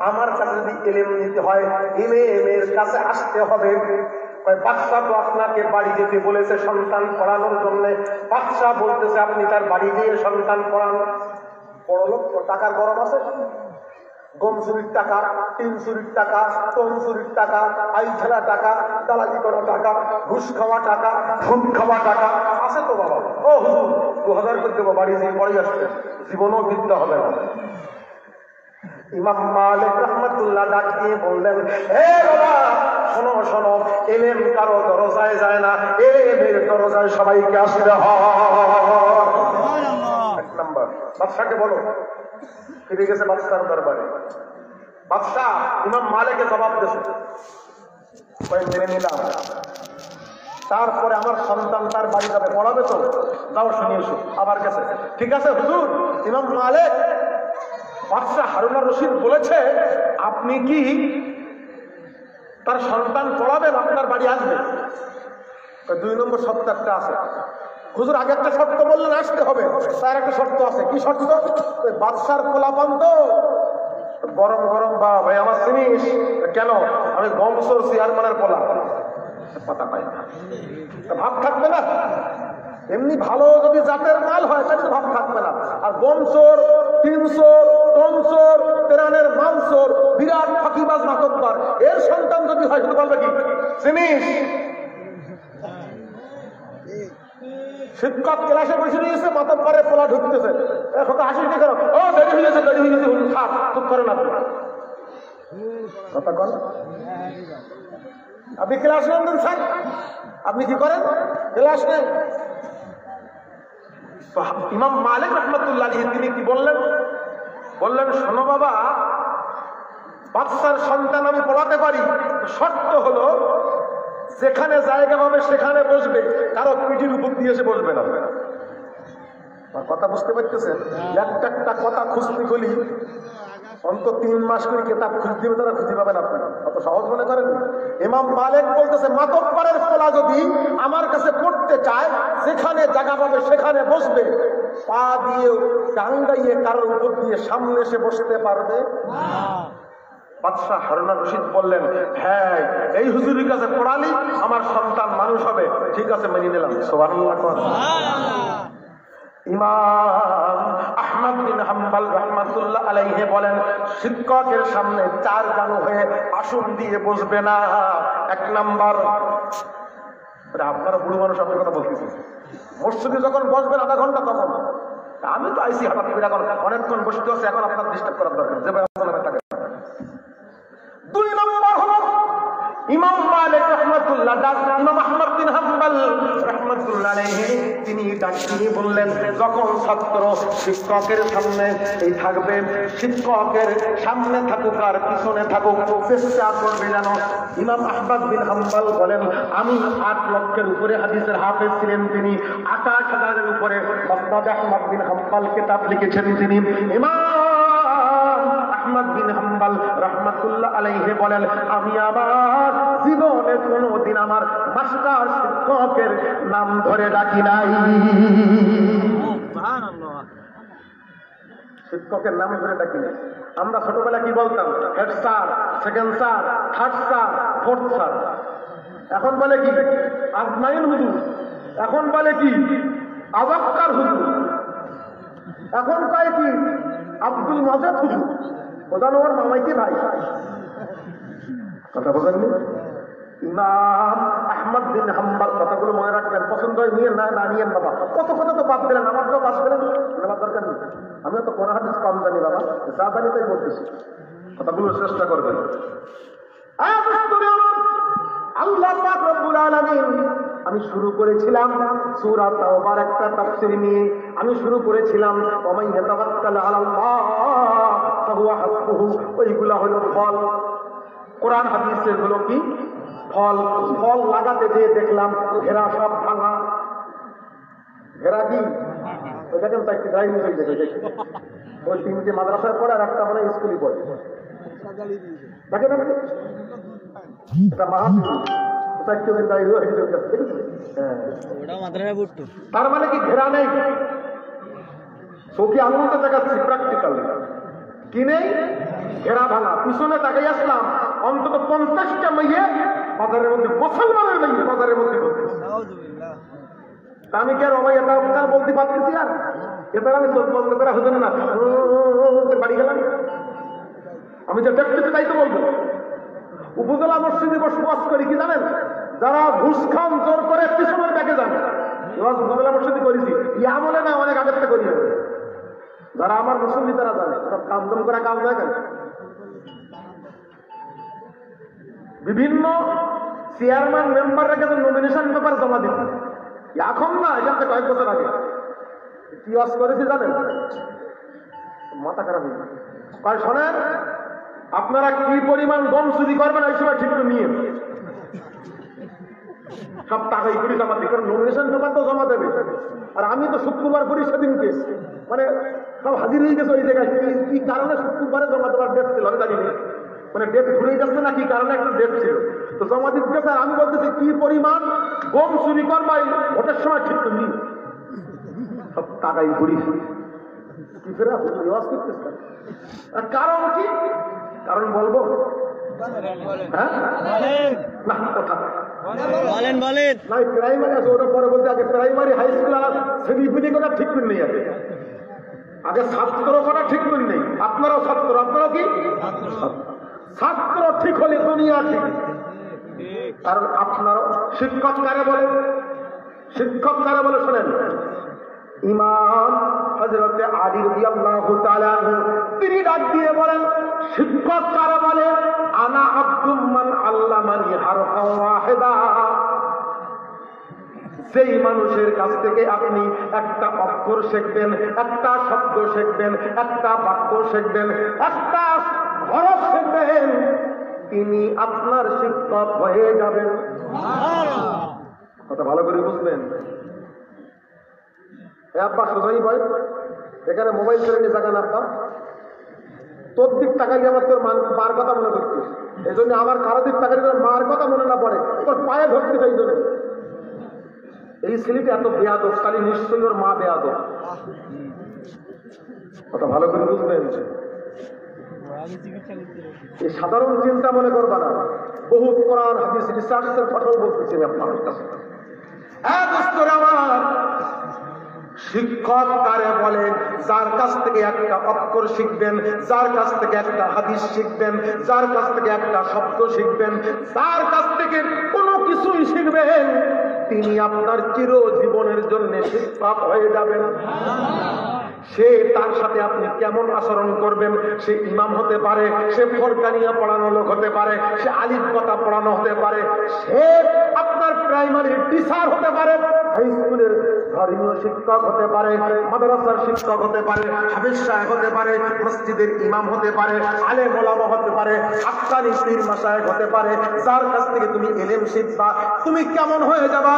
আমার কাছে যদি ইলম নিতে হয় ইমামের কাছে আসতে হবে। বাদশা তো আপনাকে বাড়ি যেতে বলেছে সন্তান পড়ানোর জন্য, বাদশা বলতেছে আপনি তার বাড়ি গিয়ে সন্তান পড়ান। বড় লোক তো টাকার গরম আছে, গম চুরির টাকা, টিন চুরির টাকা, টন চুরির টাকা, আই ঠেলা টাকা, দালালি করা টাকা, ঘুষ খাওয়া টাকা, সুদ খাওয়া টাকা আছে তো বাবা। ও হুজুর 2000 করে দেবো, বাড়ি যেয়ে পড়ে আসবে, জীবনও বিদ্যা হবে না। ইমাম মালিক রাহমাতুল্লাহ ডাক দিয়ে বললেন, হে বাবা শোনো শোনো, ইলম কারো দরজায় যায় না, ইলমের দরজায় সবাইকে আসতে হয়। এক নাম্বার, বাদশাকে বলো। ফিরে গেছে বাদশার দরবারে, বাদশা ইমাম মালিকের জবাব দিয়েছে, মেনে নিলাম। তারপরে আমার সন্তান তার বাড়ি যাবে, পড়াবে তো, যাও শুনিয়ে এসো। আবার গেছে, ঠিক আছে হুজুর, ইমাম মালিক বাদশা হারুন আর রশিদ বলেছে আপনি কি তার সন্তান পড়াবেন, আপনার বাড়ি আসবে। 2 নম্বর শর্ত একটা আছে। হুজুর আগে একটা শর্ত বললেন আসতে হবে, তার একটা শর্ত আছে। কি শর্ত? বাদশার পোলাপান তো গরম গরম বা ভাই আমার চিনিস কেন, আমি গমসোর চেয়ারম্যানের পোলা, পাতা পাই না, ভাব থাকবে না। এমনি ভালো যদি জাতের মাল হয় তাহলে ভাব থাকবে না। আর গমসোর, টিনসোর, টনসোর, তেরানের মানসোর, বিরাট ফাঁকিবাজ নাটকবার, এর সন্তান যদি হয় শুধু বলবে কি চিনিস। শিক্ষক ক্লাসে বসে নিয়েছে, মাতব্বরে পোলা ঢুকতেছে, হাসি কেন, ও দেরি হয়ে গেছে, দেরি হয়ে গেছে, থাক চুপ করেন আপনি। কথা কন, আপনি ক্লাস নেন স্যার, আপনি কি করেন ক্লাস নেন। ইমাম মালিক রাহমাতুল্লাহ আলাইহি তিনি কি বললেন? বললেন শোনো বাবা, বাদশার সন্তান আমি পড়াতে পারি, শর্ত হলো যেখানে জায়গা হবে সেখানে বসবে, কারো পিঠির উপর দিয়ে এসে বসবে না। কথা বুঝতে পারতেছেন? একটা একটা কথা খুঁজতে গেলি অন্তত 3 মাস করে কেতাব খুঁজে দিবে, তারা খুঁজে পাবেন আপনারা, অত সহজ মনে করেন। ইমাম মালিক বলতেছে মাতব্বরের পোলা যদি আমার কাছে পড়তে চায়, যেখানে জায়গা পাবে সেখানে বসবে, পা দিয়ে টাঙ্গাইয়ে কারোর উপর দিয়ে সামনে এসে বসতে পারবে না। বাদশা হারুন আর রশিদ বললেন, হ্যাঁ এই হুজুরের কাছে পড়ালি আমার সন্তান মানুষ হবে, ঠিক আছে মেনে নিলাম। সুবহানাল্লাহ। ইমাম আহমদ বিন হাম্বল রাহমাতুল্লাহ আলাইহি বলেন, শিক্ষকের সামনে 4 জানু হয়ে আসন দিয়ে বসবে না। 1 নাম্বার, আপনারা বুড়ো মানুষ আপনার কথা বলতেছেন, মসজিদে যখন বসবেন আধা ঘন্টা তখন, আমি তো আইসি হঠাৎ করে এখন অনেকক্ষণ বসতে হচ্ছে, এখন আপনার ডিস্টার্ব করার দরকার যে ভাই থাকে। 2 নম্বর হলো ইমাম মালিক রাহমাতুল্লাহ ইমাম আহমদ বিন হাম্বল রাহমাতুল্লাহ আলাইহি তিনি ডাকিয়ে বললেন, যখন ছাত্র শিক্ষকের সামনে এই থাকবে, শিক্ষকের সামনে থাকুক আর পিছনে থাকুক, চেষ্টা করবে যেন। ইমাম আহমদ বিন হাম্বল বলেন, আমি 8 লক্ষের উপরে হাদিসের হাফেজ ছিলেন তিনি, 28,000-এর উপরে মুসনাদ আহমদ বিন হাম্বল কিতাব লিখেছেন তিনি। ইমাম আহমদ বিন হাম্বল রাহমাতুল্লাহ আলাইহি বলেন, আমি আমার জীবনে কোনদিন আমার মাস্টার শিক্ষকের নাম ধরে ডাকি নাই। সুবহানাল্লাহ। শিক্ষকের নাম ধরে ডাকি নাই। আমরা ছোটবেলা কি বলতাম? Head sir, second sir, third sir, fourth sir. এখন বলে কি আজমাইন হুজুর, এখন বলে কি আবাক্কার হুজুর, এখন কয় কি আব্দুল মাজেদ হুজুর। প্রধান ওর মামাই কি ভাই, কথা বলেননি? ইমাম আহমদ বিন হাম্বল, কথাগুলো মনে রাখবেন, পছন্দ হয় নিয়ে না নিয়েন বাবা, কত কথা তো বাদ দিলেন, আমারটাও বাদ দিলেন, নেওয়ার দরকার নেই। আমিও তো কোন হাদিস কম জানি বাবা, যা জানি তাই বলতেছি, কথাগুলো চেষ্টা করবেন। আল্লাহ পাক রব্বুল আলামিন, আমি শুরু করেছিলাম সূরা তাওবার একটা তাফসীর নিয়ে, আমি শুরু করেছিলাম ওয়ামান ইয়াতাওয়াক্কাল আলাল্লাহ ফাহুয়া হাসবুহু, ওইগুলা হলো ফল। কোরআন হাদিসের হলো কি ফল। ফল লাগাতে যেয়ে দেখলাম ঘেরা সব ভাঙা। ঘেরা কি ওই দেখেন, চারটি ড্রাইভিং হয়ে যায়, ওই 3টে মাদ্রাসায় পড়ে আর একটা মানে স্কুলে পড়ে, দেখেন এটা মাহাবীর। তার মানে কি ঘেরা নেই, চোখে আঙুলটা দেখাচ্ছি প্র্যাকটিক্যাল। কি নেই? ঘেরা ভাঙা। পিছনে তাকাই আসলাম, অন্তত 50টা মেয়ে বাজারের মধ্যে, মুসলমানের মেয়ে বাজারের মধ্যে করতেছে। আমি কি আর অবাই এটা বলতে পারতেছি? আর এটা আমি বলতে পারা হতো না, বাড়ি গেলাম। আমি যে দেখতেছি তাই তো বলবো। উপজেলা মসজিদে বসবাস করি, কি জানেন? যারা ঘুষ খান জোর করে পিছনের ব্যাগে যান, উপজেলা মসজিদে করেছি, ইয়া বলে না, অনেক আগের থেকে করি। যারা আমার মুসল্লি তারা জানে, সব কামদম করে কাম যায় কেন? বিভিন্ন চেয়ারম্যান মেম্বাররা কিন্তু নমিনেশন পেপার জমা দিত, এখন না, এখান থেকে কয়েক বছর আগে। কি ওয়াজ করেছি জানেন? মাথা খারাপ হয়ে যায়। শোনেন, আপনারা কি পরিমাণ গম চুরি করবেন এই সময় ঠিক নিয়ে সব টাকাই করে জমা দিই, কারণ নমিনেশন পেপার তো জমা দেবে। আর আমি তো শুক্রবার করি সেদিনকে, মানে সব হাজির হয়ে গেছে ওই জায়গায়। কি কারণে শুক্রবারে জমা দেওয়ার ডেট ছিল আমি জানি না, মানে ডেট ঘুরেই যাচ্ছে না, কি কারণে একটা ডেট ছিল তো জমা দিতে গেছে। আর আমি বলতেছি কি পরিমাণ গম চুরি করবাই ভোটের সময় ঠিক নিয়ে সব টাকাই করি কি ফেরা করতেছে। আর কারণ কি? কারণ বলবো? হ্যাঁ না, কথা বলেন বলেন। না, প্রাইমারি আছে, ওটা পরে বলতে। আগে প্রাইমারি হাই স্কুল আর ছেলেপিলি করা ঠিক করে নেই, আগে ছাত্র করা ঠিক করে নেই। আপনারাও ছাত্র, আপনারাও কি ছাত্র? ঠিক হলে দুনিয়া ঠিক। কারণ আপনারাও শিক্ষক কারে বলে? শিক্ষক কারে বলে শোনেন। ইমাম হযরতে আলী রাদিয়াল্লাহু তাআলা তিনি ডাক দিয়ে বলেন, শিক্ষক কারা বলে? আনা আব্দুম মান আল্লামানি হারফান ওয়াহিদা। যেই মানুষের কাছ থেকে আপনি একটা অক্ষর শিখবেন, একটা শব্দ শিখবেন, একটা বাক্য শিখবেন, একটা হরফ শিখবেন, তিনি আপনার শিক্ষক হয়ে যাবেন। কথা ভালো করে বুঝবেন। আব্বা সোজাই ভাই, এখানে মোবাইল ছেড়ে নিয়ে জাগান। আব্বা তোর দিক তাকাইলে আমার তোর মার কথা মনে করতিস, এই জন্য আমার কারো দিক তাকাইলে তোর মার কথা মনে না পড়ে, তোর পায়ে ধরতে চাই জন্য। এই ছেলেটা এত বেয়াদব, খালি নিশ্চয়ই ওর মা বেয়াদব। কথা ভালো করে বুঝবেন। এই সাধারণ চিন্তা মনে করবা না, বহু কোরআন হাদিস রিসার্চের ফসল বলতেছি আপনার কাছে। শিক্ষক কারে বলে? যার কাছ থেকে একটা অক্ষর শিখবেন, যার কাছ থেকে একটা হাদিস শিখবেন, যার কাছ থেকে একটা শব্দ শিখবেন, যার কাছ থেকে কোনো কিছুই শিখবেন, তিনি আপনার চিরজীবনের জন্য শিক্ষক হয়ে যাবেন। সে তার সাথে আপনি কেমন আচরণ করবেন, সে ইমাম হতে পারে, সে ফরকানিয়া পড়ানো লোক হতে পারে, সে আলিফ কথা পড়ানো হতে পারে, সে আপনার প্রাইমারি টিচার হতে পারে, হাই স্কুলের ধর্মীয় শিক্ষক হতে পারে, মাদ্রাসার শিক্ষক হতে পারে, হাফেজ সাহেব হতে পারে, মসজিদের ইমাম হতে পারে, আলেম ওলামা হতে পারে, হাক্কানি পীর মাশায়েখ হতে পারে। যার কাছ থেকে তুমি ইলম শিখবা, তুমি কেমন হয়ে যাবা?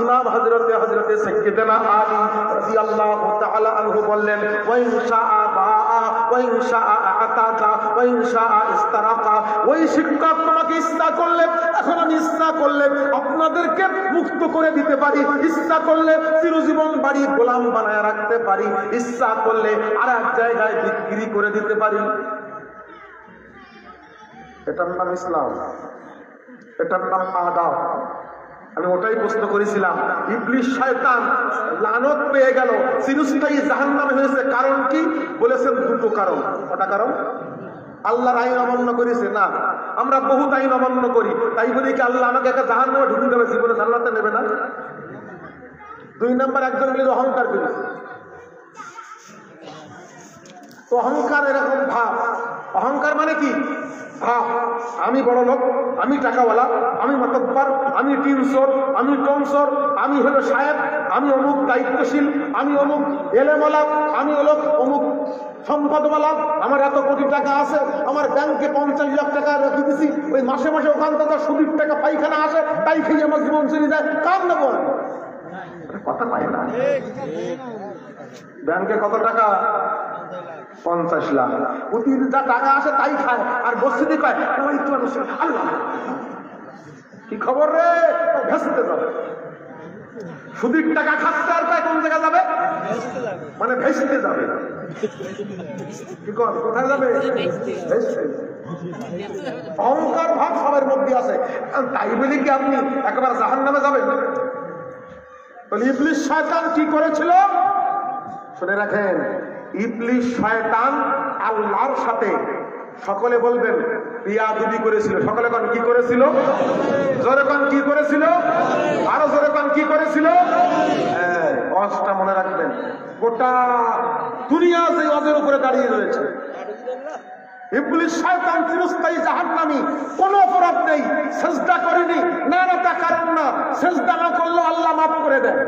ইমাম হযরতে সাইয়্যিদনা আলী রাদিয়াল্লাহু তাআলা আনহু বললেন, ওয়া ইনশাআ বাআ ওয়া ইনশাআ আতাতা ওয়া ইনশাআ ইস্তারাকা। ওই শিক্ষক তোমাকে ইচ্ছা করলে, এখন আমি ইচ্ছা করলে আপনাদেরকে মুক্ত করে দিতে পারি, ইচ্ছা করলে চিরজীবন বাড়ি গোলাম বানায় রাখতে পারি, ইচ্ছা করলে আর এক জায়গায় বিক্রি করে দিতে পারি। এটার নাম ইসলাম, এটার নাম আদাব। আমি ওটাই প্রশ্ন করেছিলাম, ইবলিস শয়তান লানত পেয়ে গেল, চিরস্থায়ী জাহান্নামে হয়েছে। কারণ কি? বলেছেন দুটো কারণ। কটা কারণ? আল্লাহর আইন অমান্য করেছে না, আমরা বহুত আইন অমান্য করি, তাই বলি কি আল্লাহ আমাকে একটা জাহান্নামে ঢুকে দেবে, জীবনে জান্নাতে নেবে না? দুই নাম্বার, একজন বলে অহংকার করেছে। তো অহংকার এরকম ভাব। অহংকার মানে কি? ভাব আমি বড় লোক, আমি টাকাওয়ালা, আমি মাতব্বর, আমি টিনসর, আমি টনসর, আমি হলো সাহেব, আমি অমুক দায়িত্বশীল, আমি অমুক এলেমওয়ালা, আমি হলো অমুক সম্পদওয়ালা, আমার এত কোটি টাকা আছে, আমার ব্যাংকে 50 লাখ টাকা রেখে দিছি, ওই মাসে মাসে ওখান থেকে সুদের টাকা পাইখানা আসে, তাই খেয়ে আমার জীবন চলে যায়। কার নেব? কথা পাই না। ব্যাংকে কত টাকা? 50 লাখ। প্রতিদিন যা টাকা আসে তাই খায়, আর মসজিদে কয় আল্লাহ কি খবর রে, ভেস্তে যাবে। সুদের টাকা খাচ্ছে আর কয় কোন জায়গা যাবে, মানে ভেস্তে যাবে। কি কর, কোথায় যাবে? অহংকার ভাব সবার মধ্যে আছে, তাই বলি কি আপনি একেবারে জাহান্নামে যাবেন? ইবলিস শয়তান কি করেছিল শুনে রাখেন। ইবলিস শয়তান আল্লাহর সাথে, সকলে বলবেন, বিয়াদবি করেছিল। সকলে কোন কি করেছিল? জোরে কোন কি করেছিল? আরো জোরে কোন কি করেছিল? অজটা মনে রাখবেন, গোটা দুনিয়া যে অজের উপরে দাঁড়িয়ে রয়েছে। ইবলিস শয়তান চিরস্থায়ী জাহান্নামী, কোনো অপরাধ নেই, সেজদা করেনি, না না তা কারণ না, সেজদা না করলেও আল্লাহ মাফ করে দেয়।